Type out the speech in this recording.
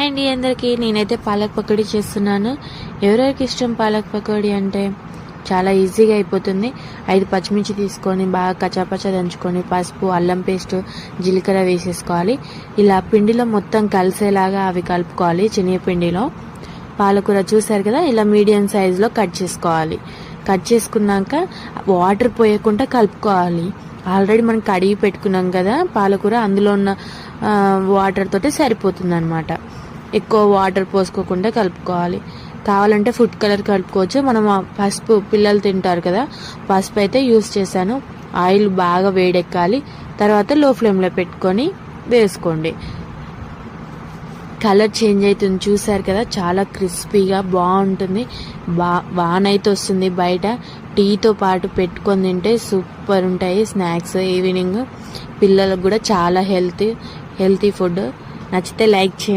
Hi అండి అందరికీ. నేనైతే పాలక్ పకోడీ చేస్తున్నాను. ఎవరెవరికి ఇష్టం పాలక్ పకోడీ అంటే చాలా ఈజీగా అయిపోతుంది. 5 పచ్చిమిర్చి తీసుకొని బాగా కచ్చాపచ్చా దంచుకొని పసుపు, అల్లం పేస్ట్, జీలకర్ర వేసేసుకోవాలి. ఇలా పిండిలో మొత్తం కలిసేలాగా అవి కలుపుకోవాలి. శనగపిండిలో పాలకూర చూసారు కదా, ఇలా మీడియం సైజులో కట్ చేసుకోవాలి. కట్ చేసుకున్నాక వాటర్ పోయకుండా కలుపుకోవాలి. ఆల్రెడీ మనం కడిగి పెట్టుకున్నాం కదా పాలకూర, అందులో ఉన్న వాటర్ తోటి సరిపోతుంది అన్నమాట. ఎక్కువ వాటర్ పోసుకోకుండా కలుపుకోవాలి. కావాలంటే ఫుడ్ కలర్ కలుపుకోవచ్చు. మనం పసుపు పిల్లలు తింటారు కదా, పసుపు అయితే యూస్ చేశాను. ఆయిల్ బాగా వేడెక్కాలి. తర్వాత లో ఫ్లేమ్లో పెట్టుకొని వేసుకోండి. కలర్ చేంజ్ అవుతుంది చూసారు కదా, చాలా క్రిస్పీగా బాగుంటుంది. వాన అయితే వస్తుంది బయట. టీతో పాటు పెట్టుకొని తింటే సూపర్ ఉంటాయి స్నాక్స్. ఈవినింగ్ పిల్లలకు కూడా చాలా హెల్తీ ఫుడ్. నచ్చితే లైక్ చేయండి.